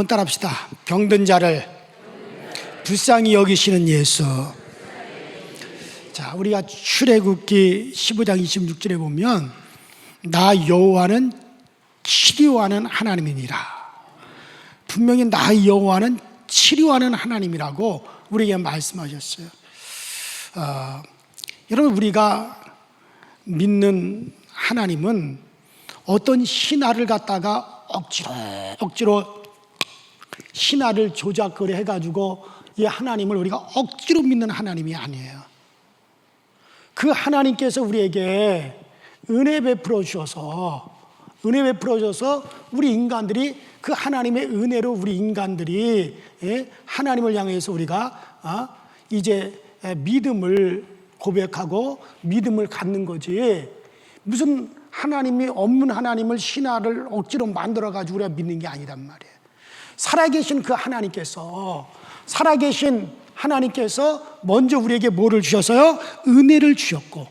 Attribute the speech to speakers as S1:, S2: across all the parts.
S1: 한번 따라합시다. 병든 자를 불쌍히 여기시는 예수. 자, 우리가 출애굽기 15장 26절에 보면 나 여호와는 치료하는 하나님이니라. 분명히 나 여호와는 치료하는 하나님이라고 우리에게 말씀하셨어요. 여러분, 우리가 믿는 하나님은 어떤 신화를 갖다가 억지로 신화를 조작거리 해가지고 이 하나님을 우리가 억지로 믿는 하나님이 아니에요. 그 하나님께서 우리에게 은혜 베풀어 주셔서 우리 인간들이 그 하나님의 은혜로 우리 인간들이 하나님을 향해서 우리가 이제 믿음을 고백하고 믿음을 갖는 거지, 무슨 하나님이 없는 하나님을 신화를 억지로 만들어가지고 우리가 믿는 게 아니란 말이에요. 살아계신 그 하나님께서 먼저 우리에게 뭐를 주셔서요? 은혜를 주셨고,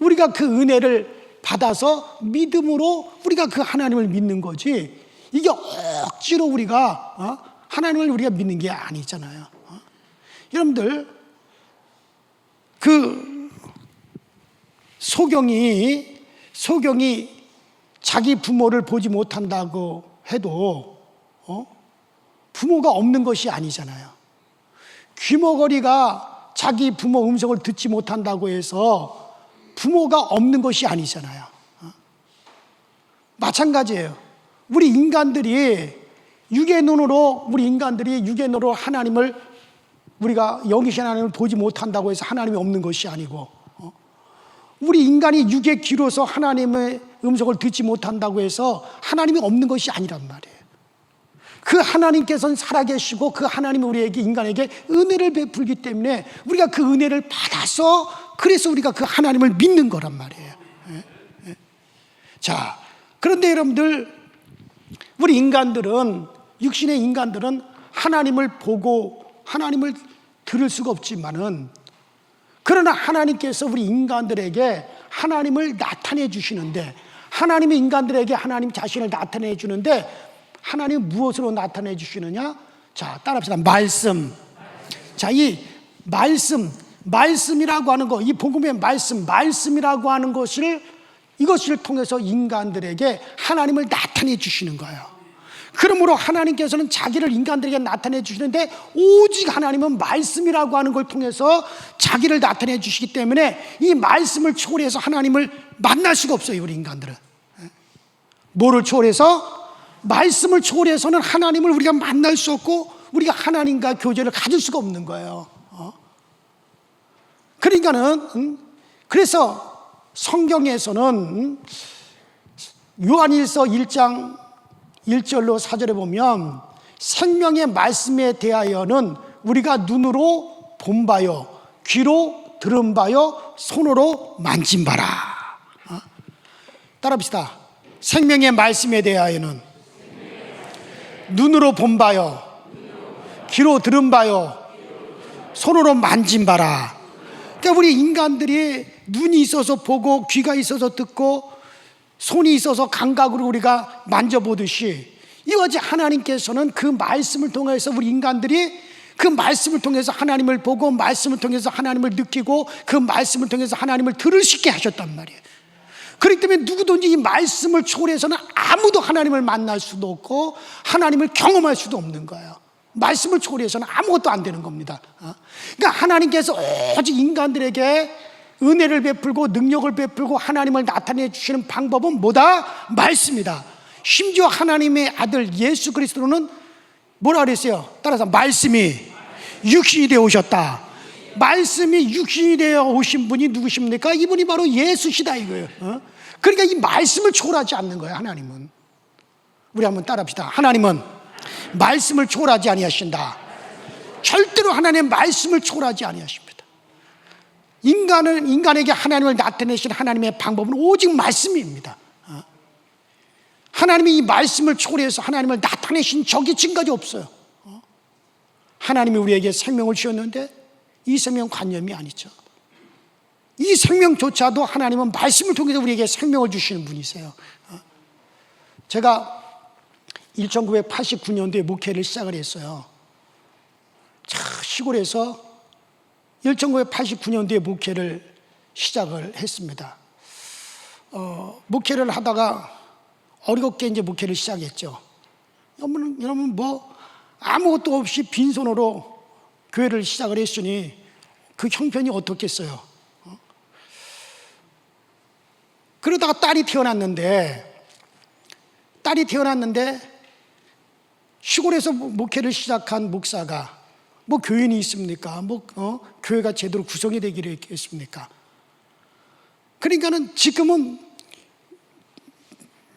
S1: 우리가 그 은혜를 받아서 믿음으로 우리가 그 하나님을 믿는 거지, 이게 억지로 우리가 하나님을 우리가 믿는 게 아니잖아요. 여러분들, 그 소경이 자기 부모를 보지 못한다고 해도 부모가 없는 것이 아니잖아요. 귀머거리가 자기 부모 음성을 듣지 못한다고 해서 부모가 없는 것이 아니잖아요. 마찬가지예요. 우리 인간들이 육의 눈으로 하나님을, 우리가 영이신 하나님을 보지 못한다고 해서 하나님이 없는 것이 아니고, 우리 인간이 육의 귀로서 하나님의 음성을 듣지 못한다고 해서 하나님이 없는 것이 아니란 말이에요. 그 하나님께서는 살아계시고 그 하나님이 우리에게, 인간에게 은혜를 베풀기 때문에 우리가 그 은혜를 받아서, 그래서 우리가 그 하나님을 믿는 거란 말이에요. 자, 그런데 여러분들, 우리 인간들은, 육신의 인간들은 하나님을 보고 하나님을 들을 수가 없지만은, 그러나 하나님께서 우리 인간들에게 하나님을 나타내 주시는데, 하나님이 인간들에게 하나님 자신을 나타내 주는데, 하나님은 무엇으로 나타내 주시느냐? 자, 따라합시다. 말씀. 자, 이 말씀이라고 하는 거, 이 복음의 말씀이라고 하는 이것을 통해서 인간들에게 하나님을 나타내 주시는 거예요. 그러므로 하나님께서는 자기를 인간들에게 나타내 주시는데, 오직 하나님은 말씀이라고 하는 걸 통해서 자기를 나타내 주시기 때문에 이 말씀을 초월해서 하나님을 만날 수가 없어요, 우리 인간들은. 뭐를 초월해서? 말씀을 초월해서는 하나님을 우리가 만날 수 없고, 우리가 하나님과 교제를 가질 수가 없는 거예요. 그래서 성경에서는 요한일서 1장 1절로 4절에 보면, 생명의 말씀에 대하여는 우리가 눈으로 본 바요, 귀로 들은 바요, 손으로 만진 바라. 따라합시다. 생명의 말씀에 대하여는 눈으로 본 바요, 귀로 들은 바요, 손으로 만진 바라. 그러니까 우리 인간들이 눈이 있어서 보고, 귀가 있어서 듣고, 손이 있어서 감각으로 우리가 만져보듯이, 이것이 하나님께서는 그 말씀을 통해서 우리 인간들이 그 말씀을 통해서 하나님을 보고, 말씀을 통해서 하나님을 느끼고, 그 말씀을 통해서 하나님을 들을 수 있게 하셨단 말이에요. 그렇기 때문에 누구든지 이 말씀을 초월해서는 아무도 하나님을 만날 수도 없고 하나님을 경험할 수도 없는 거예요. 말씀을 초월해서는 아무것도 안 되는 겁니다. 그러니까 하나님께서 오직 인간들에게 은혜를 베풀고 능력을 베풀고 하나님을 나타내 주시는 방법은 뭐다? 말씀이다. 심지어 하나님의 아들 예수 그리스도는 뭐라 그랬어요? 따라서 말씀이 육신이 되어 오셨다. 말씀이 육신이 되어 오신 분이 누구십니까? 이분이 바로 예수시다 이거예요. 그러니까 이 말씀을 초월하지 않는 거예요, 하나님은. 우리 한번 따라합시다. 하나님은 말씀을 초월하지 아니하신다. 절대로 하나님의 말씀을 초월하지 아니하십니다. 인간에게 하나님을 나타내신 하나님의 방법은 오직 말씀입니다. 하나님이 이 말씀을 초월해서 하나님을 나타내신 적이 지금까지 없어요. 하나님이 우리에게 생명을 주셨는데 이 생명 관념이 아니죠. 이 생명조차도 하나님은 말씀을 통해서 우리에게 생명을 주시는 분이세요. 제가 1989년도에 목회를 시작을 했어요. 시골에서 1989년도에 목회를 시작을 했습니다. 목회를 하다가 어렵게 이제 목회를 시작했죠. 여러분 뭐 아무것도 없이 빈손으로 교회를 시작을 했으니 그 형편이 어떻겠어요? 그러다가 딸이 태어났는데 시골에서 목회를 시작한 목사가 뭐 교인이 있습니까? 교회가 제대로 구성이 되기를 했겠습니까? 그러니까는 지금은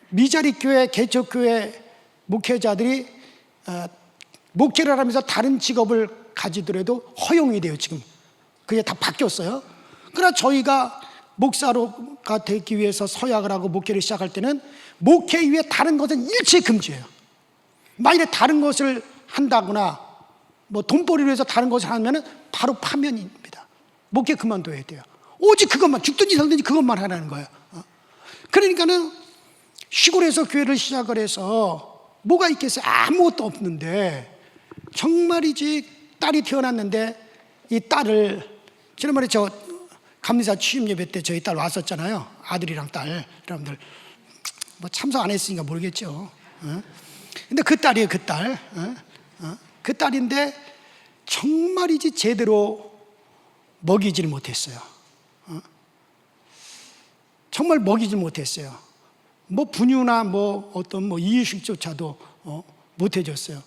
S1: 미자립교회, 개척교회 목회자들이 목회를 하면서 다른 직업을 가지더라도 허용이 돼요. 지금 그게 다 바뀌었어요. 그러나 저희가 목사로가 되기 위해서 서약을 하고 목회를 시작할 때는 목회 이외에 다른 것은 일체 금지예요. 만일에 다른 것을 한다거나 뭐 돈벌이를 해서 다른 것을 하면은 바로 파면입니다. 목회 그만둬야 돼요. 오직 그것만, 죽든지 살든지 그것만 하라는 거예요. 그러니까는 시골에서 교회를 시작을 해서 뭐가 있겠어요? 아무것도 없는데 정말이지 딸이 태어났는데 이 딸을 지난번에 저 감리사 취임 예배 때 저희 딸 왔었잖아요. 아들이랑 딸. 여러분들 뭐 참석 안 했으니까 모르겠죠. 근데 그 딸이에요. 그 딸. 그 딸인데 정말이지 제대로 먹이질 못했어요. 정말 먹이질 못했어요. 뭐 분유나 뭐 어떤 뭐 이유식조차도 못 해줬어요.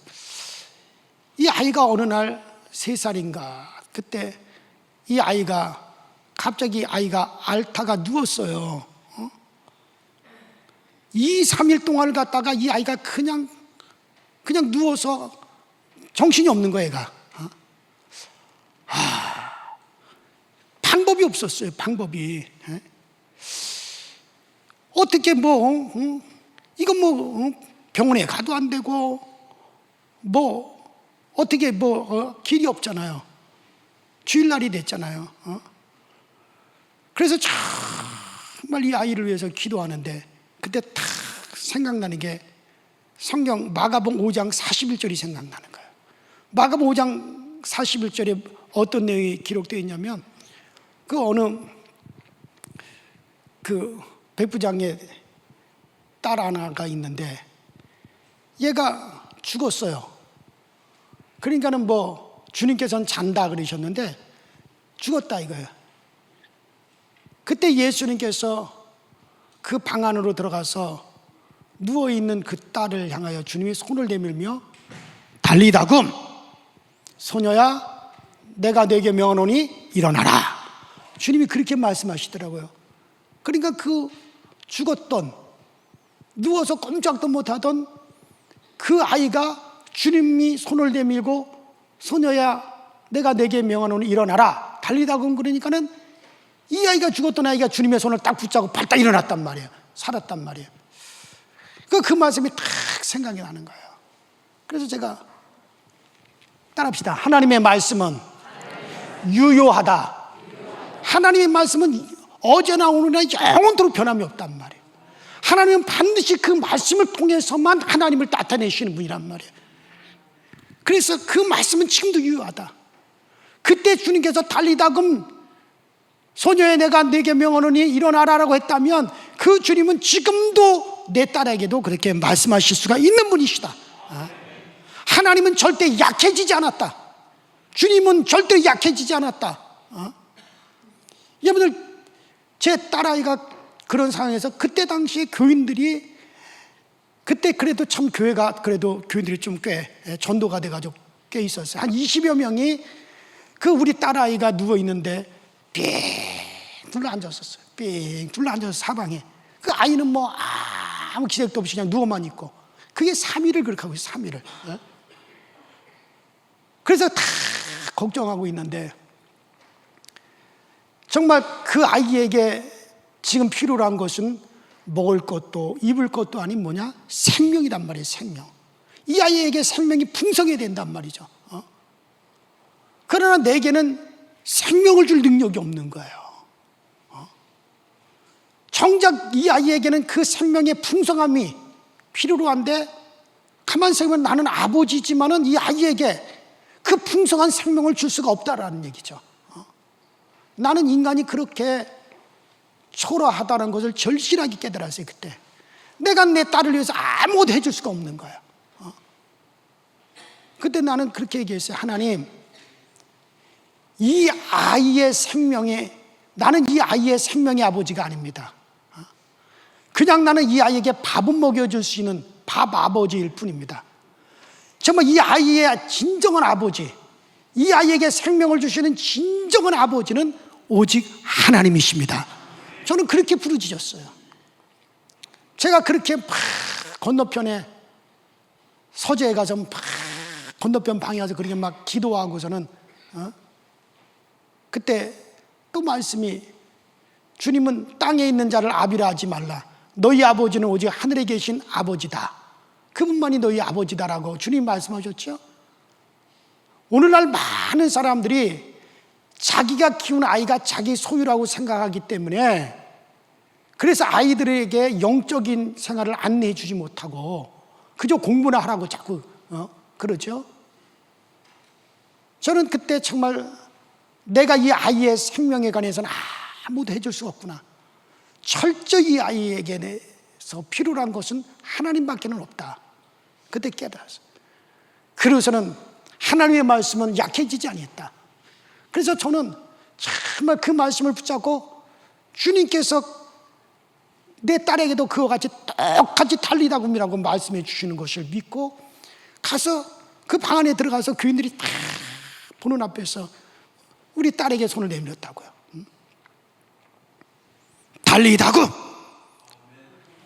S1: 이 아이가 어느 날 3살인가 그때 이 아이가 갑자기 앓다가 누웠어요. 2, 3일 동안을 갖다가 이 아이가 그냥 누워서 정신이 없는 거예요, 얘가. 방법이 없었어요, 방법이. 어떻게 이건 병원에 가도 안 되고, 어떻게 길이 없잖아요. 주일날이 됐잖아요. 그래서 정말 이 아이를 위해서 기도하는데, 그때 딱 생각나는 게 성경 마가복음 5장 41절이 생각나는 거예요. 마가복음 5장 41절에 어떤 내용이 기록되어 있냐면, 그 백부장의 딸 하나가 있는데 얘가 죽었어요. 그러니까는 주님께서는 잔다 그러셨는데 죽었다 이거예요. 그때 예수님께서 그 방 안으로 들어가서 누워있는 그 딸을 향하여 주님이 손을 내밀며 달리다금 소녀야 내가 네게 명하노니 일어나라. 주님이 그렇게 말씀하시더라고요. 그러니까 그 죽었던, 누워서 꼼짝도 못하던 그 아이가 주님이 손을 내밀고 소녀야 내가 네게 명하노니 일어나라 달리다금 그러니까는 이 아이가 죽었던 아이가 주님의 손을 딱 붙잡고 발딱 일어났단 말이에요. 살았단 말이에요. 그 말씀이 딱 생각이 나는 거예요. 그래서 제가 따라합시다. 하나님의 말씀은 유효하다. 하나님의 말씀은 어제나 오늘이나 영원토록 변함이 없단 말이에요. 하나님은 반드시 그 말씀을 통해서만 하나님을 나타내시는 분이란 말이에요. 그래서 그 말씀은 지금도 유효하다. 그때 주님께서 달리다금 소녀야 내가 네게 명하노니 일어나라라고 했다면 그 주님은 지금도 내 딸에게도 그렇게 말씀하실 수가 있는 분이시다. 하나님은 절대 약해지지 않았다. 주님은 절대 약해지지 않았다. 여러분들 제 딸아이가 그런 상황에서 그때 당시에 교인들이 그때 그래도 참 교회가 그래도 교인들이 좀 꽤 전도가 돼가지고 꽤 있었어요. 한 20여 명이 그 우리 딸아이가 누워있는데 삥 둘러앉았었어요. 삥 둘러앉아서 사방에. 그 아이는 뭐 아무 기색도 없이 그냥 누워만 있고. 그게 3일을 그렇게 하고 있어요. 3일을. 그래서 다 걱정하고 있는데 정말 그 아이에게 지금 필요로 한 것은 먹을 것도 입을 것도 아닌 뭐냐? 생명이란 말이에요. 생명. 이 아이에게 생명이 풍성해야 된단 말이죠. 그러나 내게는 생명을 줄 능력이 없는 거예요. 정작 이 아이에게는 그 생명의 풍성함이 필요로 한데 가만 생각하면 나는 아버지지만은 이 아이에게 그 풍성한 생명을 줄 수가 없다라는 얘기죠. 나는 인간이 그렇게 초라하다는 것을 절실하게 깨달았어요. 그때 내가 내 딸을 위해서 아무것도 해줄 수가 없는 거예요. 그때 나는 그렇게 얘기했어요. 하나님, 이 아이의 생명에, 나는 이 아이의 생명의 아버지가 아닙니다. 그냥 나는 이 아이에게 밥은 먹여줄 수 있는 밥 아버지일 뿐입니다. 정말 이 아이의 진정한 아버지, 이 아이에게 생명을 주시는 진정한 아버지는 오직 하나님이십니다. 저는 그렇게 부르짖었어요. 제가 그렇게 막 건너편에 서재에 가서 막 건너편 방에 가서 그렇게 막 기도하고서는 그때 또 말씀이, 주님은 땅에 있는 자를 아비라 하지 말라. 너희 아버지는 오직 하늘에 계신 아버지다. 그분만이 너희 아버지다라고 주님 말씀하셨죠. 오늘날 많은 사람들이 자기가 키운 아이가 자기 소유라고 생각하기 때문에 그래서 아이들에게 영적인 생활을 안내해 주지 못하고 그저 공부나 하라고 자꾸 그러죠. 저는 그때 정말 내가 이 아이의 생명에 관해서는 아무도 해줄 수 없구나. 철저히 이 아이에게서 필요로 한 것은 하나님밖에는 없다. 그때 깨달았어요. 그래서는 하나님의 말씀은 약해지지 아니했다. 그래서 저는 정말 그 말씀을 붙잡고 주님께서 내 딸에게도 그와 같이 똑같이 달리다금이라고 말씀해 주시는 것을 믿고 가서 그 방 안에 들어가서 교인들이 다 보는 앞에서 우리 딸에게 손을 내밀었다고요. 달리다금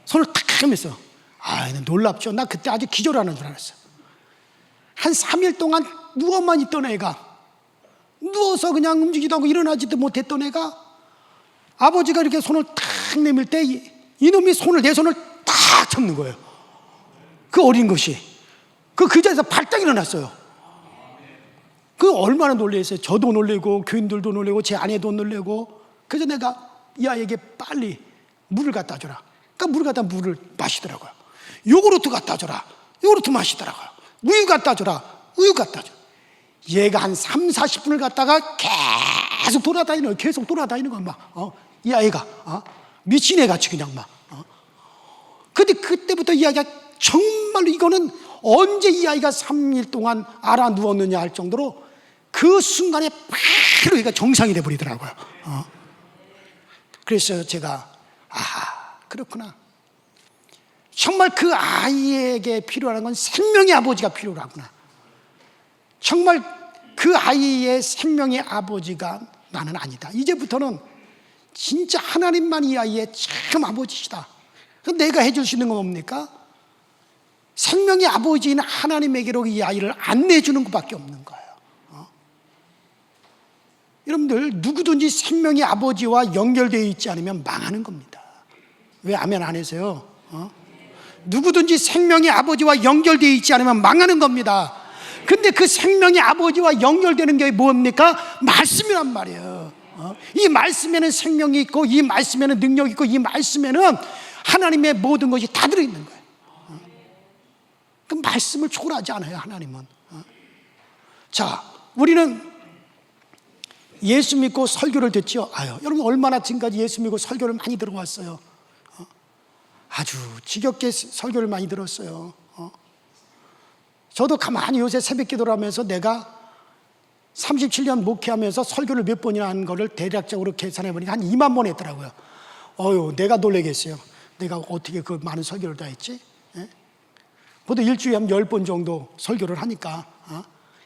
S1: 손을 탁 하면서, 놀랍죠. 나 그때 아주 기절하는 줄 알았어요. 한 3일 동안 누워만 있던 애가, 누워서 그냥 움직이도 않고 일어나지도 못했던 애가 아버지가 이렇게 손을 탁 내밀 때 이놈이 내 손을 탁 잡는 거예요. 그 어린 것이 그 자리에서 발딱 일어났어요. 그 얼마나 놀랬어요. 저도 놀래고 교인들도 놀래고 제 아내도 놀래고. 그래서 내가 이 아이에게 빨리 물을 갖다 줘라. 그러니까 물을 갖다 물을 마시더라고요. 요구르트 갖다 줘라. 요구르트 마시더라고요. 우유 갖다 줘라. 우유 갖다 줘. 얘가 한 3, 40분을 갖다가 계속 돌아다니는 거야. 이 아이가 미친 애같이 그냥 막. 근데 그때부터 이 아이가 정말로 이거는 언제 이 아이가 3일 동안 알아 누웠느냐 할 정도로 그 순간에 바로 얘가 정상이 돼버리더라고요. 그래서 제가 그렇구나. 정말 그 아이에게 필요한 건 생명의 아버지가 필요하구나. 정말 그 아이의 생명의 아버지가 나는 아니다. 이제부터는 진짜 하나님만 이 아이의 참 아버지시다. 내가 해줄 수 있는 건 뭡니까? 생명의 아버지인 하나님에게로 이 아이를 안내해 주는 것밖에 없는 거예요. 여러분들, 누구든지 생명의 아버지와 연결되어 있지 않으면 망하는 겁니다. 왜 아멘 안 해서요? 누구든지 생명의 아버지와 연결되어 있지 않으면 망하는 겁니다. 근데 그 생명의 아버지와 연결되는 게 뭡니까? 말씀이란 말이에요. 이 말씀에는 생명이 있고, 이 말씀에는 능력이 있고, 이 말씀에는 하나님의 모든 것이 다 들어있는 거예요. 그 말씀을 초월하지 않아요, 하나님은. 자, 우리는 예수 믿고 설교를 듣죠. 여러분 얼마나 지금까지 예수 믿고 설교를 많이 들어왔어요. 아주 지겹게 설교를 많이 들었어요. 저도 가만히 요새 새벽 기도를 하면서 내가 37년 목회하면서 설교를 몇 번이나 한 거를 대략적으로 계산해 보니까 한 2만 번 했더라고요. 내가 놀라겠어요. 내가 어떻게 그 많은 설교를 다 했지? 보통 일주일에 한 10번 정도 설교를 하니까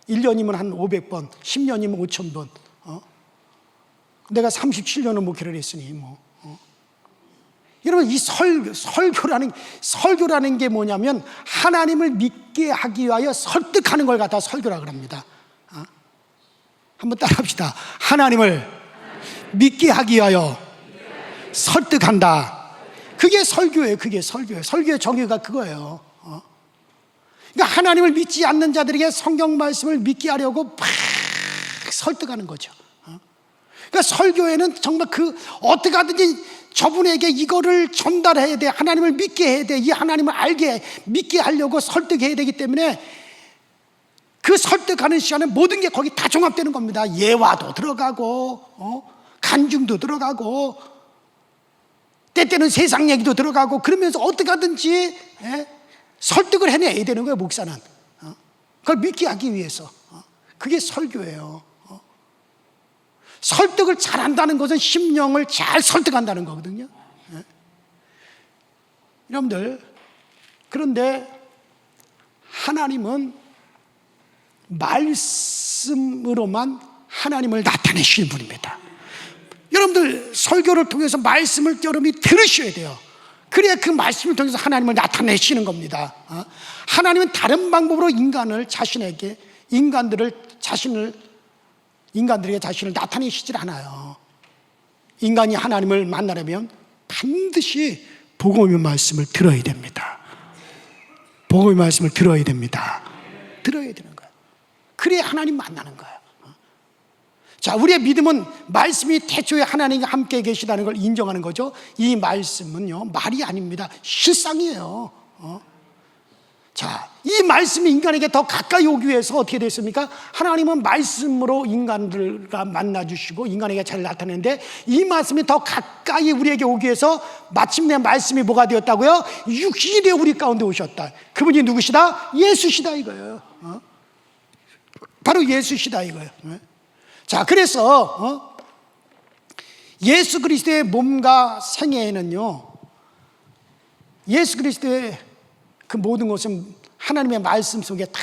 S1: 1년이면 한 500번, 10년이면 5,000번. 내가 37년을 목회를 했으니 여러분, 이 설교라는 게 뭐냐면 하나님을 믿게 하기 위하여 설득하는 걸 갖다 설교라고 합니다. 한번 따라합시다. 하나님을 믿게 하기 위하여 설득한다. 그게 설교예요. 설교의 정의가 그거예요. 그러니까 하나님을 믿지 않는 자들에게 성경 말씀을 믿게 하려고 막 설득하는 거죠. 그러니까 설교에는 정말 어떻게 하든지 저분에게 이거를 전달해야 돼. 하나님을 믿게 해야 돼. 이 하나님을 믿게 하려고 설득해야 되기 때문에 그 설득하는 시간에 모든 게 거기 다 종합되는 겁니다. 예화도 들어가고, 간증도 들어가고, 때때는 세상 얘기도 들어가고, 그러면서 어떻게 하든지 설득을 해내야 되는 거예요, 목사는. 그걸 믿게 하기 위해서. 그게 설교예요. 설득을 잘한다는 것은 심령을 잘 설득한다는 거거든요. 여러분들, 그런데 하나님은 말씀으로만 하나님을 나타내시는 분입니다. 여러분들 설교를 통해서 말씀을 여러분이 들으셔야 돼요. 그래야 그 말씀을 통해서 하나님을 나타내시는 겁니다. 하나님은 다른 방법으로 인간들에게 자신을 나타내시질 않아요. 인간이 하나님을 만나려면 반드시 복음의 말씀을 들어야 됩니다. 복음의 말씀을 들어야 됩니다. 들어야 되는 거예요. 그래야 하나님 만나는 거예요. 자, 우리의 믿음은 말씀이 태초에 하나님과 함께 계시다는 걸 인정하는 거죠. 이 말씀은요, 말이 아닙니다. 실상이에요. 자, 이 말씀이 인간에게 더 가까이 오기 위해서 어떻게 됐습니까? 하나님은 말씀으로 인간들과 만나주시고 인간에게 잘 나타내는데, 이 말씀이 더 가까이 우리에게 오기 위해서 마침내 말씀이 뭐가 되었다고요? 육신이 되어 우리 가운데 오셨다. 그분이 누구시다? 예수시다 이거예요. 바로 예수시다 이거예요. 자, 그래서 예수 그리스도의 몸과 생애에는요, 예수 그리스도의 그 모든 것은 하나님의 말씀 속에 다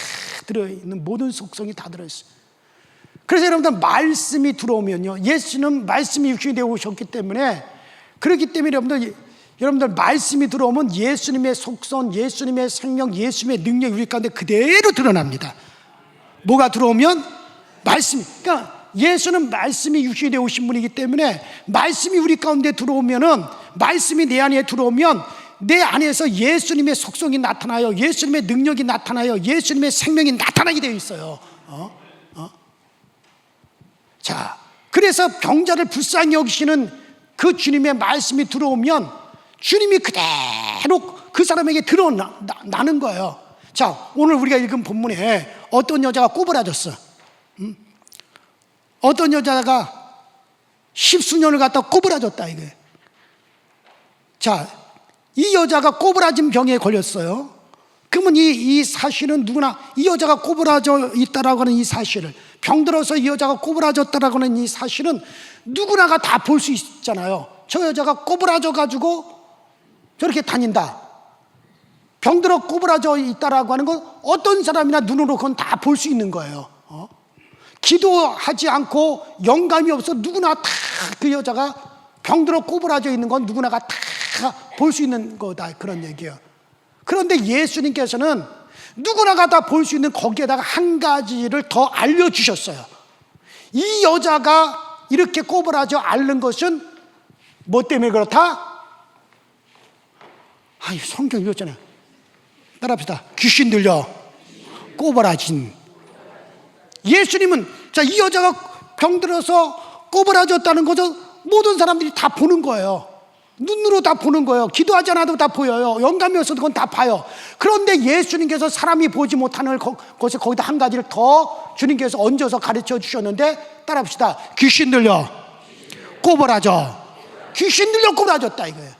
S1: 들어있는 모든 속성이 다 들어있어요. 그래서 여러분들 말씀이 들어오면요, 예수는 말씀이 육신이 되어 오셨기 때문에, 그렇기 때문에 여러분들 말씀이 들어오면 예수님의 속성, 예수님의 생명, 예수님의 능력이 우리 가운데 그대로 드러납니다. 뭐가 들어오면? 말씀이. 그러니까 예수는 말씀이 육신이 되어 오신 분이기 때문에 말씀이 우리 가운데 들어오면은, 말씀이 내 안에 들어오면 내 안에서 예수님의 속성이 나타나요. 예수님의 능력이 나타나요. 예수님의 생명이 나타나게 되어 있어요. 자, 그래서 병자를 불쌍히 여기시는 그 주님의 말씀이 들어오면 주님이 그대로 그 사람에게 드러나는 거예요. 자, 오늘 우리가 읽은 본문에 어떤 여자가 꼬부라졌어. 어떤 여자가 십수년을 갖다 꼬부라졌다 이게. 자, 이 여자가 꼬부라진 병에 걸렸어요. 그러면 이 사실은 누구나, 이 여자가 꼬부라져 있다라고 하는 이 사실을, 병들어서 이 여자가 꼬부라졌다라고 하는 이 사실은 누구나가 다 볼 수 있잖아요. 저 여자가 꼬부라져 가지고 저렇게 다닌다, 병들어 꼬부라져 있다라고 하는 건 어떤 사람이나 눈으로 그건 다 볼 수 있는 거예요. 기도하지 않고 영감이 없어 누구나 다 그 여자가 병들어 꼬부라져 있는 건 누구나가 다 볼 수 있는 거다, 그런 얘기예요. 그런데 예수님께서는 누구나가 다 볼 수 있는 거기에다가 한 가지를 더 알려주셨어요. 이 여자가 이렇게 꼬부라져 앓는 것은 뭐 때문에 그렇다? 성경 읽었잖아요. 따라합시다. 귀신 들려 꼬부라진. 예수님은, 자, 이 여자가 병들어서 꼬부라졌다는 것은 모든 사람들이 다 보는 거예요. 눈으로 다 보는 거예요. 기도하지 않아도 다 보여요. 영감이 없어도 그건 다 봐요. 그런데 예수님께서 사람이 보지 못하는 것을 거기다 한 가지를 더 주님께서 얹어서 가르쳐 주셨는데, 따라합시다. 귀신 들려 꼬부라져. 귀신 들려 꼬부라졌다 이거예요.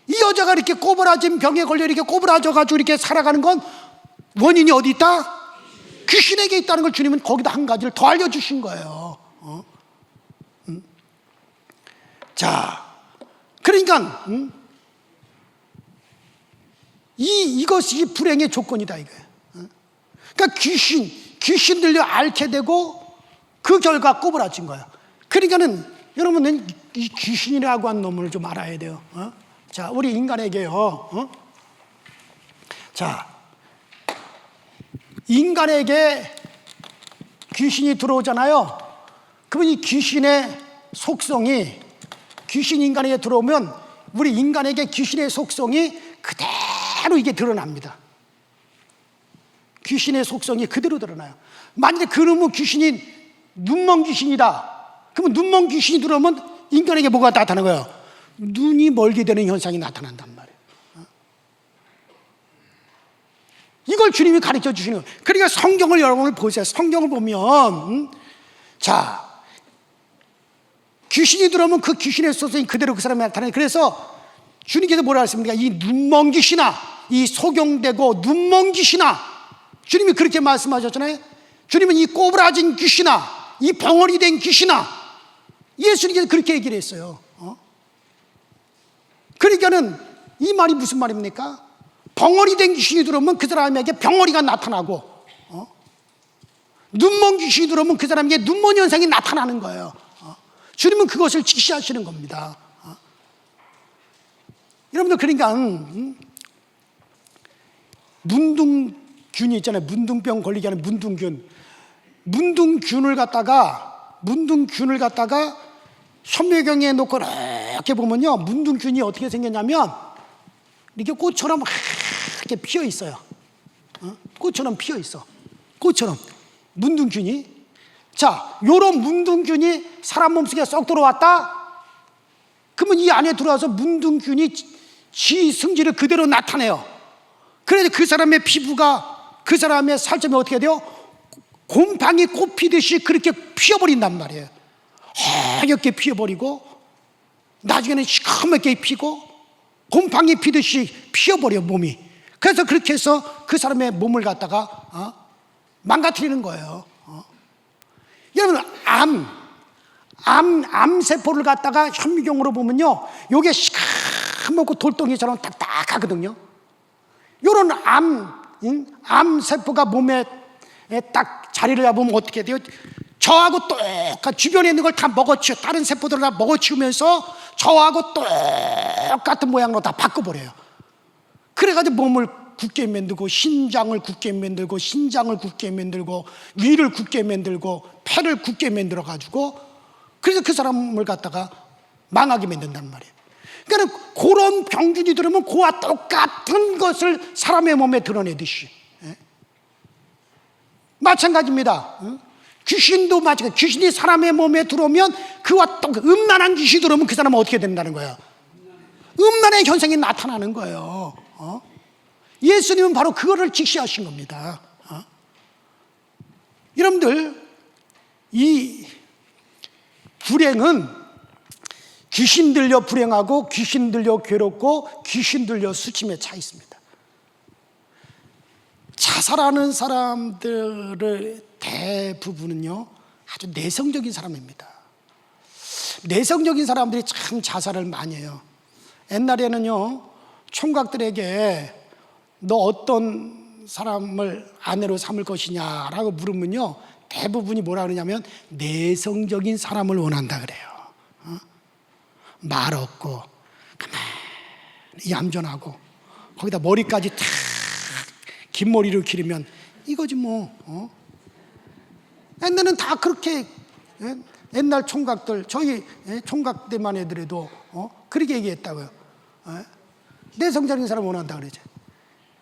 S1: 이 여자가 이렇게 꼬부라진 병에 걸려 이렇게 꼬부라져 가지고 이렇게 살아가는 건 원인이 어디 있다? 귀신에게 있다는 걸 주님은 거기다 한 가지를 더 알려주신 거예요. 자, 그러니까 이것이 불행의 조건이다 이거예요. 그러니까 귀신 들려 앓게 되고 그 결과 꼬부라진 거예요. 그러니까는 여러분은 이 귀신이라고 하는 놈을 좀 알아야 돼요. 자, 우리 인간에게요. 자, 인간에게 귀신이 들어오잖아요. 그러면 이 귀신의 속성이, 귀신 인간에게 들어오면 우리 인간에게 귀신의 속성이 그대로 이게 드러납니다. 귀신의 속성이 그대로 드러나요. 만약에 그놈의 귀신이 눈먼 귀신이다, 그러면 눈먼 귀신이 들어오면 인간에게 뭐가 나타나는 거예요? 눈이 멀게 되는 현상이 나타난단 말이에요. 이걸 주님이 가르쳐 주시는 거예요. 그러니까 성경을 여러분을 보세요. 성경을 보면 자, 귀신이 들어오면 그 귀신의 소속이 그대로 그 사람이 나타나요. 그래서 주님께서 뭐라 하셨습니까? 이 눈먼 귀신아, 이 소경되고 눈먼 귀신아, 주님이 그렇게 말씀하셨잖아요. 주님은 이 꼬부라진 귀신아, 이 벙어리 된 귀신아, 예수님께서 그렇게 얘기를 했어요. 그러니까는 이 말이 무슨 말입니까? 벙어리 된 귀신이 들어오면 그 사람에게 병어리가 나타나고, 눈먼 귀신이 들어오면 그 사람에게 눈먼 현상이 나타나는 거예요. 주님은 그것을 직시하시는 겁니다. 여러분들, 그러니까 문둥균이 있잖아요. 문둥병 걸리게 하는 문둥균. 문둥균을 갖다가 현미경에 놓고 이렇게 보면요, 문둥균이 어떻게 생겼냐면 이렇게 꽃처럼 이렇게 피어 있어요. 꽃처럼 피어 있어. 꽃처럼 문둥균이. 자, 요런 문둥균이 사람 몸속에 쏙 들어왔다. 그러면 이 안에 들어와서 문둥균이 지 성질을 그대로 나타내요. 그래서 그 사람의 피부가, 그 사람의 살점이 어떻게 돼요? 곰팡이 꽃 피듯이 그렇게 피어버린단 말이에요. 하얗게 피어버리고 나중에는 시커멓게 피고 곰팡이 피듯이 피어버려 몸이. 그래서 그렇게 해서 그 사람의 몸을 갖다가 망가뜨리는 거예요. 여러분, 암세포를 갖다가 현미경으로 보면요, 요게 시커멓고 돌덩이처럼 딱딱하거든요. 요런 암세포가 몸에 딱 자리를 잡으면 어떻게 돼요? 저하고 똑같이 주변에 있는 걸 다 먹어치워, 다른 세포들을 다 먹어치우면서 저하고 똑같은 모양으로 다 바꿔버려요. 그래가지고 몸을 굳게 만들고, 신장을 굳게 만들고, 신장을 굳게 만들고, 위를 굳게 만들고, 폐를 굳게 만들어가지고, 그래서 그 사람을 갖다가 망하게 만든단 말이에요. 그러니까 그런 병균이 들으면 그와 똑같은 것을 사람의 몸에 드러내듯이, 마찬가지입니다. 귀신도 마찬가지. 귀신이 사람의 몸에 들어오면 그와 또 음란한 귀신이 들어오면 그 사람은 어떻게 된다는 거예요? 음란의 현상이 나타나는 거예요. 예수님은 바로 그거를 직시하신 겁니다. 여러분들, 이 불행은 귀신 들려 불행하고 귀신 들려 괴롭고 귀신 들려 수침에 차 있습니다. 자살하는 사람들의 대부분은요, 아주 내성적인 사람입니다. 내성적인 사람들이 참 자살을 많이 해요. 옛날에는요, 총각들에게 너 어떤 사람을 아내로 삼을 것이냐라고 물으면요, 대부분이 뭐라 그러냐면 내성적인 사람을 원한다 그래요. 말 없고 가만히 얌전하고 거기다 머리까지 탁 긴 머리를 기르면 이거지 뭐. 옛날에는 다 그렇게, 옛날 총각들, 저희 총각 때만 애들에도 그렇게 얘기했다고요. 내성적인 사람 원한다 그러죠.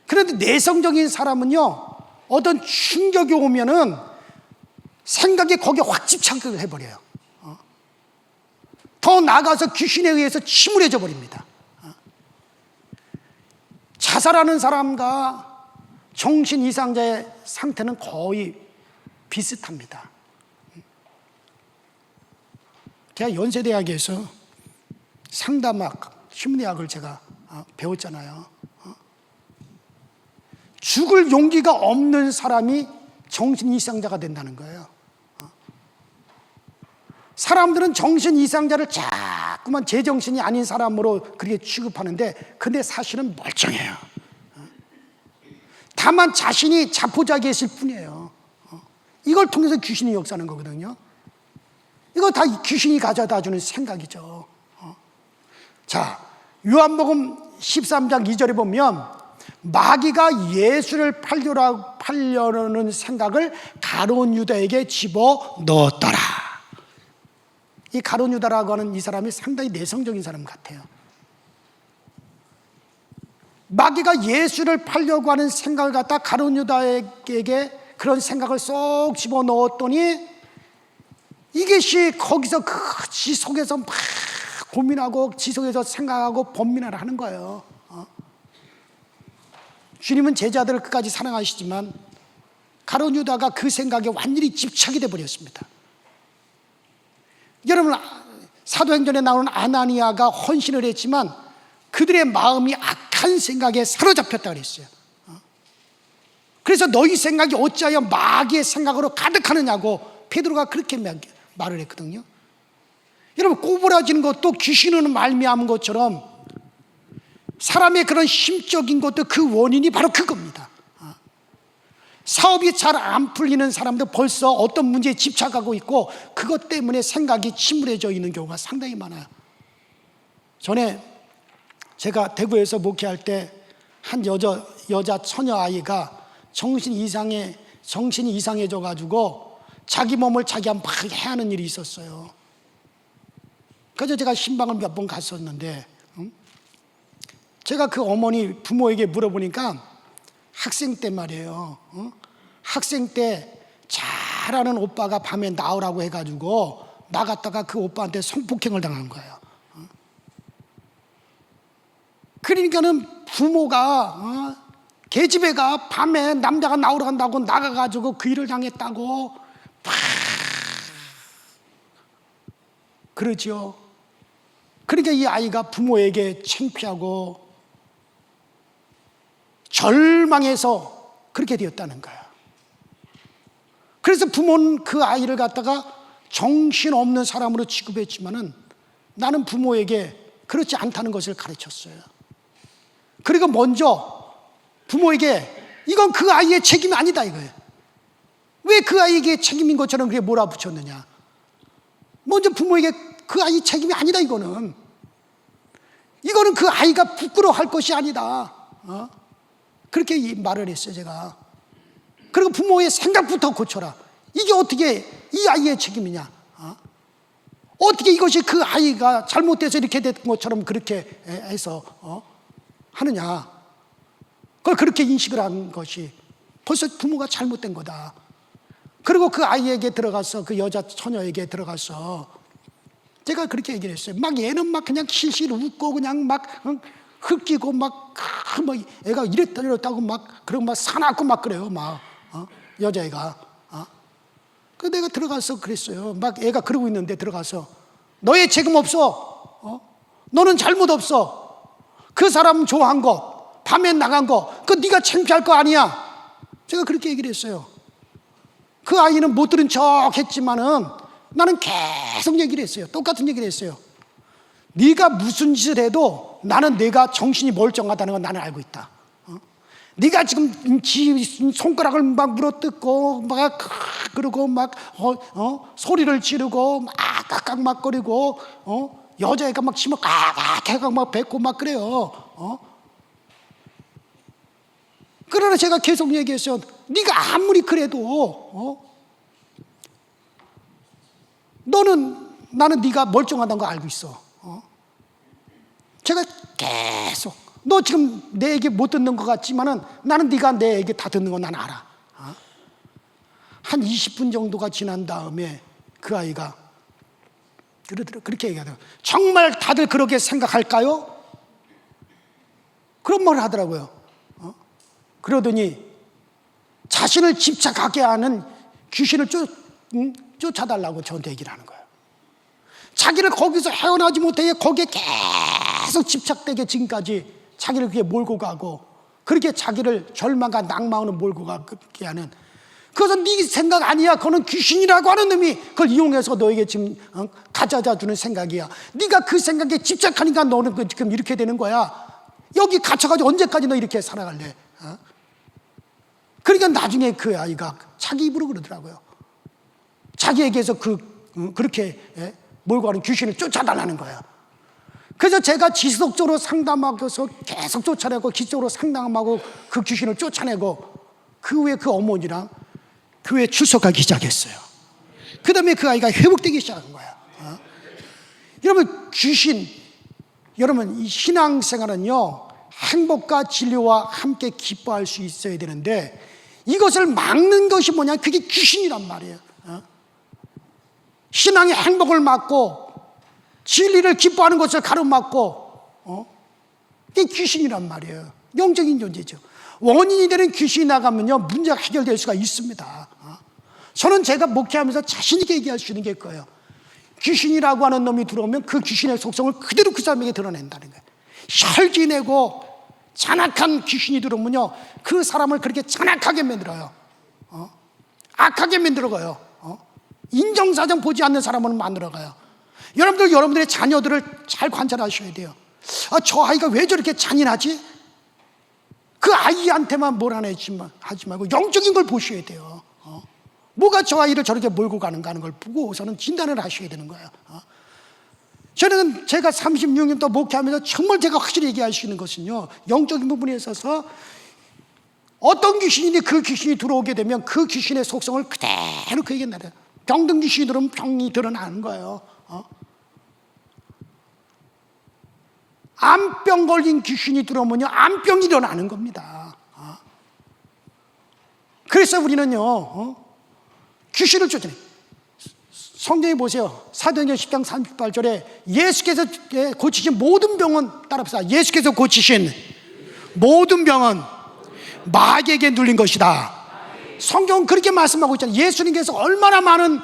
S1: 그런데 내성적인 사람은요, 어떤 충격이 오면은 생각이 거기에 확 집착을 해버려요. 더 나아가서 귀신에 의해서 침울해져 버립니다. 자살하는 사람과 정신 이상자의 상태는 거의 비슷합니다. 제가 연세대학에서 상담학, 심리학을 제가 배웠잖아요. 죽을 용기가 없는 사람이 정신 이상자가 된다는 거예요. 사람들은 정신 이상자를 자꾸만 제정신이 아닌 사람으로 그렇게 취급하는데, 근데 사실은 멀쩡해요. 다만 자신이 자포자기했을 뿐이에요. 이걸 통해서 귀신이 역사하는 거거든요. 이거 다 귀신이 가져다 주는 생각이죠. 자, 요한복음 13장 2절에 보면 마귀가 예수를 팔려는 생각을 가룟 유다에게 집어 넣었더라. 이 가룟 유다라고 하는 이 사람이 상당히 내성적인 사람 같아요. 마귀가 예수를 팔려고 하는 생각을 갖다 가룟 유다에게 그런 생각을 쏙 집어넣었더니 이것이 거기서 그 지 속에서 막 고민하고 지 속에서 생각하고 번민을 하는 거예요. 주님은 제자들을 끝까지 사랑하시지만 가룟 유다가 그 생각에 완전히 집착이 돼 버렸습니다. 여러분, 사도행전에 나오는 아나니아가 헌신을 했지만 그들의 마음이 악한 생각에 사로잡혔다 그랬어요. 그래서 너희 생각이 어찌하여 마귀의 생각으로 가득하느냐고 베드로가 그렇게 말을 했거든요. 여러분, 꼬부라지는 것도 귀신으로 말미암은 것처럼 사람의 그런 심적인 것도 그 원인이 바로 그겁니다. 사업이 잘 안 풀리는 사람도 벌써 어떤 문제에 집착하고 있고 그것 때문에 생각이 침울해져 있는 경우가 상당히 많아요. 전에 제가 대구에서 목회할 때 한 여자 처녀 아이가 정신이 이상해져 가지고 자기 몸을 자기가 막 해하는 일이 있었어요. 그래서 제가 신방을 몇 번 갔었는데 제가 그 어머니 부모에게 물어보니까 학생 때 말이에요. 학생 때 잘하는 오빠가 밤에 나오라고 해가지고 나갔다가 그 오빠한테 성폭행을 당한 거예요. 그러니까는 부모가 계집애 가 밤에 남자가 나오러 간다고 나가가지고 그 일을 당했다고 그러죠. 그러니까 이 아이가 부모에게 창피하고 절망해서 그렇게 되었다는 거예요. 그래서 부모는 그 아이를 갖다가 정신없는 사람으로 취급했지만은 나는 부모에게 그렇지 않다는 것을 가르쳤어요. 그리고 먼저 부모에게 이건 그 아이의 책임이 아니다 이거예요. 왜 그 아이에게 책임인 것처럼 그렇게 몰아붙였느냐. 먼저 부모에게 그 아이 책임이 아니다 이거는 그 아이가 부끄러워할 것이 아니다. 그렇게 말을 했어요 제가. 그리고 부모의 생각부터 고쳐라. 이게 어떻게 이 아이의 책임이냐. 어떻게 이것이 그 아이가 잘못돼서 이렇게 된 것처럼 그렇게 해서 하느냐. 그걸 그렇게 인식을 한 것이 벌써 부모가 잘못된 거다. 그리고 그 아이에게 들어가서 그 여자 처녀에게 들어가서 제가 그렇게 얘기를 했어요. 막 얘는 막 그냥 실실 웃고 그냥 막 흑기고 막 애가 이랬다고 막 그러고 막 사납고 막 그래요. 막 여자애가. 그 내가 들어가서 그랬어요. 막 애가 그러고 있는데 들어가서 너의 책임 없어. 너는 잘못 없어. 그 사람 좋아한 거, 밤에 나간 거, 그거 네가 창피할 거 아니야. 제가 그렇게 얘기를 했어요. 그 아이는 못 들은 척 했지만은 나는 계속 얘기를 했어요. 똑같은 얘기를 했어요. 네가 무슨 짓을 해도 나는 내가 정신이 멀쩡하다는 건 나는 알고 있다. 네가 지금 지 손가락을 막 물어뜯고 막 그러고 막 소리를 지르고 막 깍깍막거리고 여자애가 막 치면 깍깍해가 막 뱉고 막 그래요. 그러나 제가 계속 얘기했어요. 네가 아무리 그래도 나는 네가 멀쩡하다는 거 알고 있어. 제가 계속 너 지금 내 얘기 못 듣는 것 같지만은 나는 네가 내 얘기 다 듣는 거 난 알아. 한 20분 정도가 지난 다음에 그 아이가 그렇게 얘기하더라고요. 정말 다들 그렇게 생각할까요? 그런 말을 하더라고요. 그러더니 자신을 집착하게 하는 귀신을 쫓아달라고 저한테 얘기를 하는 거예요. 자기를 거기서 헤어나지 못해 거기에 계속 집착되게 지금까지 자기를 그렇게 몰고 가고 그렇게 자기를 절망과 낭망으로 몰고 가게 하는 그것은 네 생각 아니야. 그거는 귀신이라고 하는 놈이 그걸 이용해서 너에게 지금 가져다 주는 생각이야. 네가 그 생각에 집착하니까 너는 지금 이렇게 되는 거야. 여기 갇혀가지고 언제까지 너 이렇게 살아갈래? 그러니까 나중에 그 아이가 자기 입으로 그러더라고요. 자기에게서 그렇게 몰고 가는 귀신을 쫓아달라는 거예요. 그래서 제가 지속적으로 상담하고서 계속 쫓아내고 지속적으로 상담하고 그 귀신을 쫓아내고 그 후에 그 어머니랑 교회에 출석하기 시작했어요. 그 다음에 그 아이가 회복되기 시작한 거야. 여러분 여러분 이 신앙생활은요 행복과 진리와 함께 기뻐할 수 있어야 되는데 이것을 막는 것이 뭐냐? 그게 귀신이란 말이에요. 신앙의 행복을 막고 진리를 기뻐하는 것을 가로막고 이게 귀신이란 말이에요. 영적인 존재죠. 원인이 되는 귀신이 나가면요 문제가 해결될 수가 있습니다. 저는 제가 목회하면서 자신 있게 얘기할 수 있는 게 그거예요. 귀신이라고 하는 놈이 들어오면 그 귀신의 속성을 그대로 그 사람에게 드러낸다는 거예요. 혈기내고 잔악한 귀신이 들어오면요 그 사람을 그렇게 잔악하게 만들어요. 악하게 만들어가요. 인정사정 보지 않는 사람을 만들어가요. 여러분들의 자녀들을 잘 관찰하셔야 돼요. 저 아이가 왜 저렇게 잔인하지? 그 아이한테만 뭘 하지 말고 영적인 걸 보셔야 돼요. 뭐가 저 아이를 저렇게 몰고 가는가 하는 걸 보고서는 진단을 하셔야 되는 거예요. 저는 제가 36년 또 목회하면서 정말 제가 확실히 얘기할 수 있는 것은요 영적인 부분에 있어서 어떤 귀신인데 그 귀신이 들어오게 되면 그 귀신의 속성을 그대로 그에게 나려요. 병든 귀신이 들어오면 병이 드러나는 거예요. 암병 걸린 귀신이 들어오면요 암병이 일어나는 겁니다. 그래서 우리는요 귀신을 쫓아내요. 성경에 보세요. 사도행전 10장 38절에 예수께서 고치신 모든 병은 따라합시다. 예수께서 고치신 모든 병은 마귀에게 눌린 것이다. 성경은 그렇게 말씀하고 있잖아요. 예수님께서 얼마나 많은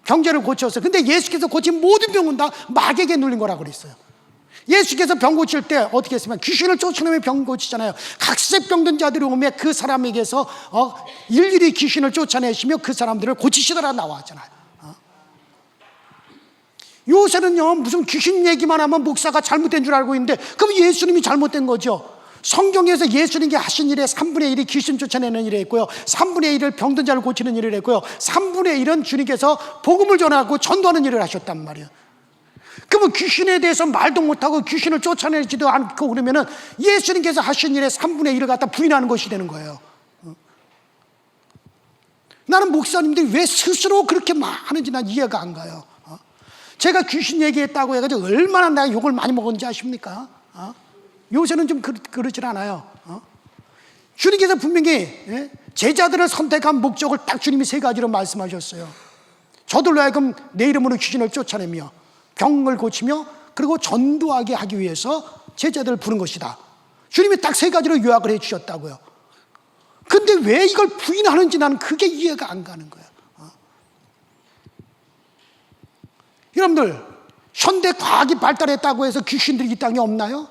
S1: 병자를 고쳤어요. 근데 예수께서 고친 모든 병은 다 마귀에게 눌린 거라고 그랬어요. 예수께서 병 고칠 때 어떻게 했으면 귀신을 쫓아내면 병 고치잖아요. 각색 병든 자들이 오면 그 사람에게서 일일이 귀신을 쫓아내시며 그 사람들을 고치시더라 나왔잖아요. 요새는요 무슨 귀신 얘기만 하면 목사가 잘못된 줄 알고 있는데 그럼 예수님이 잘못된 거죠. 성경에서 예수님이 하신 일의 3분의 1이 귀신 쫓아내는 일이 있고요 3분의 1을 병든 자를 고치는 일을 했고요 3분의 1은 주님께서 복음을 전하고 전도하는 일을 하셨단 말이에요. 그러면 귀신에 대해서 말도 못하고 귀신을 쫓아내지도 않고 그러면은 예수님께서 하신 일의 3분의 1을 갖다 부인하는 것이 되는 거예요. 나는 목사님들이 왜 스스로 그렇게 하는지 난 이해가 안 가요. 제가 귀신 얘기했다고 해가지고 얼마나 내가 욕을 많이 먹었는지 아십니까? 요새는 좀 그렇질 않아요. 주님께서 분명히 제자들을 선택한 목적을 딱 주님이 3가지로 말씀하셨어요. 저들로 하여금 내 이름으로 귀신을 쫓아내며 병을 고치며 그리고 전도하게 하기 위해서 제자들을 부른 것이다. 주님이 딱 3가지로 요약을 해 주셨다고요. 근데 왜 이걸 부인하는지 나는 그게 이해가 안 가는 거예요. 여러분들 현대 과학이 발달했다고 해서 귀신들이 이 땅에 없나요?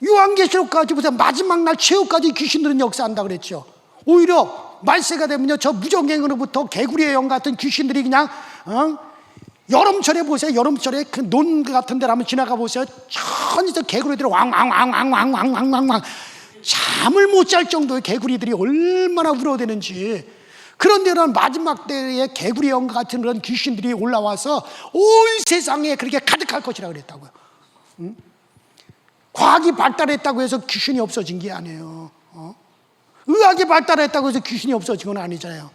S1: 요한계시록까지 보세요. 마지막 날 최후까지 귀신들은 역사한다 그랬죠. 오히려 말세가 되면요 저 무정갱으로부터 개구리의 영 같은 귀신들이 그냥 여름철에 보세요. 여름철에 그 논 같은 데를 한번 지나가 보세요. 천지서 개구리들이 왕왕왕왕왕왕왕왕 잠을 못 잘 정도의 개구리들이 얼마나 울어대는지. 그런데는 마지막 때에 개구리 영 같은 그런 귀신들이 올라와서 온 세상에 그렇게 가득할 것이라 그랬다고요. 과학이 발달했다고 해서 귀신이 없어진 게 아니에요. 의학이 발달했다고 해서 귀신이 없어진 건 아니잖아요.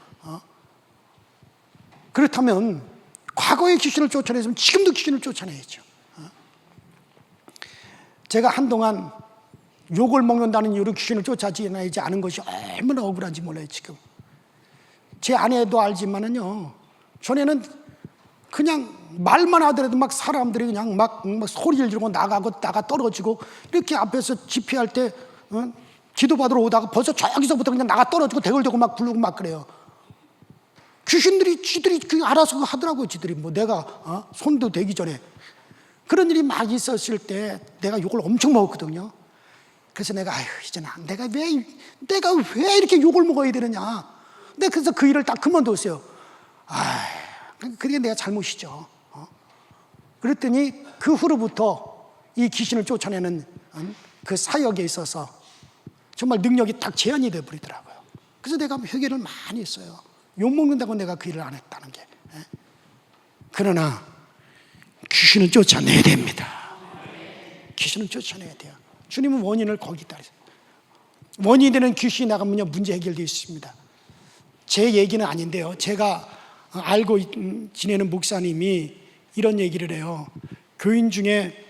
S1: 그렇다면 과거의 귀신을 쫓아냈으면 지금도 귀신을 쫓아내야죠. 제가 한동안 욕을 먹는다는 이유로 귀신을 쫓아내지 않은 것이 얼마나 억울한지 몰라요. 지금 제 아내도 알지만은요 전에는 그냥 말만 하더라도 막 사람들이 그냥 막 소리를 지르고 나가고 떨어지고 이렇게 앞에서 집회할 때 기도받으러 오다가 벌써 저기서부터 그냥 나가 떨어지고 대걸대고 막 부르고 막 그래요. 귀신들이 지들이 알아서 하더라고요. 지들이 뭐 내가 손도 대기 전에 그런 일이 막 있었을 때 내가 욕을 엄청 먹었거든요. 그래서 내가 이제는 내가 왜 이렇게 욕을 먹어야 되느냐. 근데 그래서 그 일을 딱 그만뒀어요. 그게 내가 잘못이죠. 그랬더니 그 후로부터 이 귀신을 쫓아내는 그 사역에 있어서 정말 능력이 딱 제한이 되어버리더라고요. 그래서 내가 회개를 많이 했어요. 욕먹는다고 내가 그 일을 안 했다는 게. 그러나 귀신을 쫓아내야 됩니다. 귀신을 쫓아내야 돼요. 주님은 원인을 거기다 했어요. 원인이 되는 귀신이 나가면요 문제 해결되어 있습니다. 제 얘기는 아닌데요. 제가 알고 지내는 목사님이 이런 얘기를 해요. 교인 중에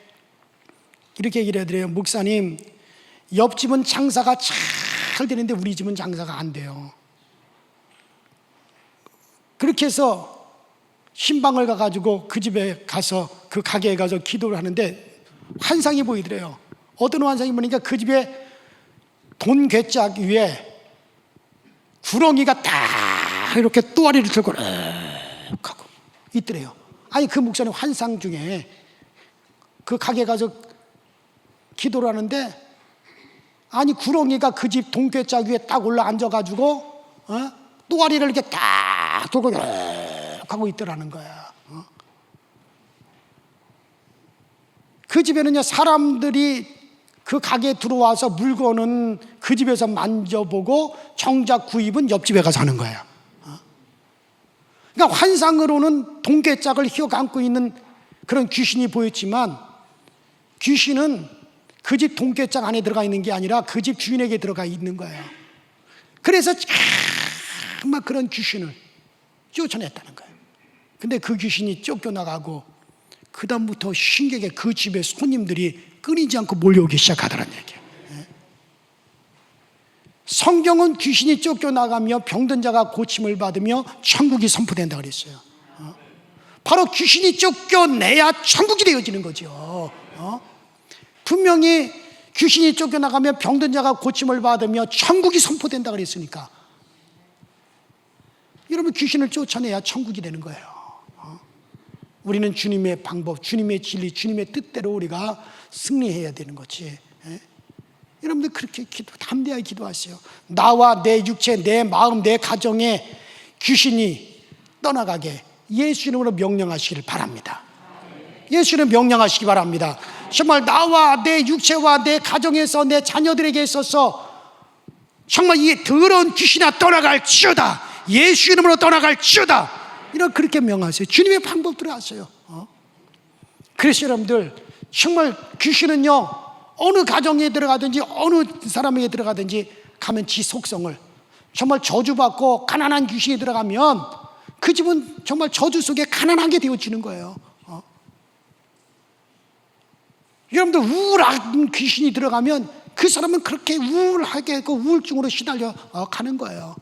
S1: 이렇게 얘기를 해드려요. 목사님, 옆집은 장사가 잘 되는데 우리 집은 장사가 안 돼요. 그렇게 해서 신방을 가가지고 그 집에 가서 그 가게에 가서 기도를 하는데 환상이 보이더래요. 어떤 환상이 보니까 그 집에 돈 괴짝 위에 구렁이가 딱 이렇게 또아리를 들고 하고 있더래요. 아니 그 목사님 환상 중에 그 가게 가서 기도를 하는데 아니 구렁이가 그 집 돈괴짝 위에 딱 올라 앉아가지고 또아리를 이렇게 딱 들고 하고 있더라는 거야. 그 집에는요 사람들이 그 가게에 들어와서 물건은 그 집에서 만져보고 정작 구입은 옆집에 가서 하는 거야. 그러니까 환상으로는 동괴짝을 휘어감고 있는 그런 귀신이 보였지만 귀신은 그 집 동괴짝 안에 들어가 있는 게 아니라 그 집 주인에게 들어가 있는 거예요. 그래서 정말 그런 귀신을 쫓아냈다는 거예요. 근데 그 귀신이 쫓겨나가고 그 다음부터 신기하게 그 집에 손님들이 끊이지 않고 몰려오기 시작하더란 얘기예요. 성경은 귀신이 쫓겨나가며 병든 자가 고침을 받으며 천국이 선포된다 그랬어요. 바로 귀신이 쫓겨내야 천국이 되어지는 거죠. 분명히 귀신이 쫓겨나가며 병든 자가 고침을 받으며 천국이 선포된다 그랬으니까 여러분 귀신을 쫓아내야 천국이 되는 거예요. 우리는 주님의 방법, 주님의 진리, 주님의 뜻대로 우리가 승리해야 되는 거지. 여러분들 그렇게 담대하게 기도하세요. 나와 내 육체, 내 마음, 내 가정에 귀신이 떠나가게 예수 이름으로 명령하시길 바랍니다. 예수 이름 명령하시기 바랍니다. 정말 나와 내 육체와 내 가정에서 내 자녀들에게 있어서 정말 이 더러운 귀신아 떠나갈지어다. 예수 이름으로 떠나갈지어다. 이런 그렇게 명하세요. 주님의 방법대로 하세요. 그래서 여러분들 정말 귀신은요 어느 가정에 들어가든지 어느 사람에게 들어가든지 가면 지 속성을 정말 저주받고 가난한 귀신이 들어가면 그 집은 정말 저주 속에 가난하게 되어지는 거예요. 여러분들 우울한 귀신이 들어가면 그 사람은 그렇게 우울하게 그 우울증으로 시달려 가는 거예요.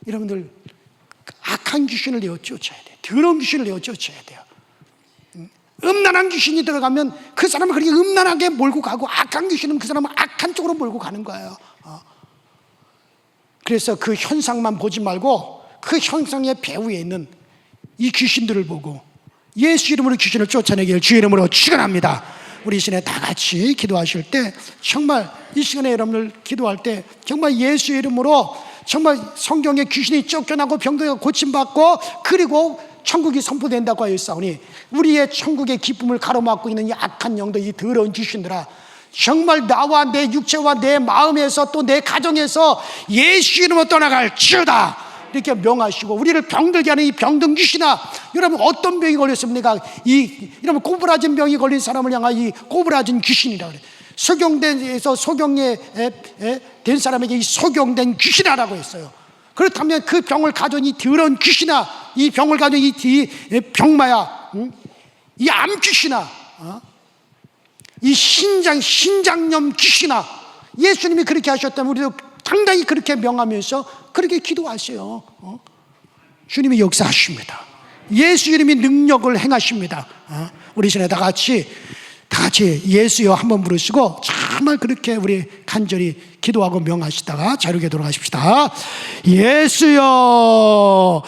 S1: 여러분들 악한 귀신을 내어 쫓아야 돼요. 더러운 귀신을 내어 쫓아야 돼요. 음란한 귀신이 들어가면 그 사람은 그렇게 음란하게 몰고 가고 악한 귀신은 그 사람은 악한 쪽으로 몰고 가는 거예요. 그래서 그 현상만 보지 말고 그 현상의 배후에 있는 이 귀신들을 보고 예수 이름으로 귀신을 쫓아내기를 주 이름으로 축원합니다. 우리 이 시간에 다 같이 기도하실 때 정말 이 시간에 여러분들 기도할 때 정말 예수 이름으로 정말 성경에 귀신이 쫓겨나고 병들고 고침받고 그리고 천국이 선포된다고 하였사오니 우리의 천국의 기쁨을 가로막고 있는 이 악한 영들, 이 더러운 귀신들아 정말 나와 내 육체와 내 마음에서 또 내 가정에서 예수 이름으로 떠나갈지어다 이렇게 명하시고 우리를 병들게 하는 이 병든 귀신아 여러분 어떤 병이 걸렸습니까? 여러분 꼬부라진 병이 걸린 사람을 향한 이 꼬부라진 귀신이라고 그래요. 소경된에서 소경에 된 사람에게 이 소경된 귀신아라고 했어요. 그렇다면 그 병을 가진 이 더러운 귀신아 이 병을 가진 이 병마야 이 암 귀신아 이 신장염 귀신아 예수님이 그렇게 하셨다면 우리도 당당히 그렇게 명하면서 그렇게 기도하세요. 주님이 역사하십니다. 예수 이름이 능력을 행하십니다. 우리 전에 다 같이 예수여 한번 부르시고 정말 그렇게 우리 간절히 기도하고 명하시다가 자유롭게 돌아가십시다. 예수여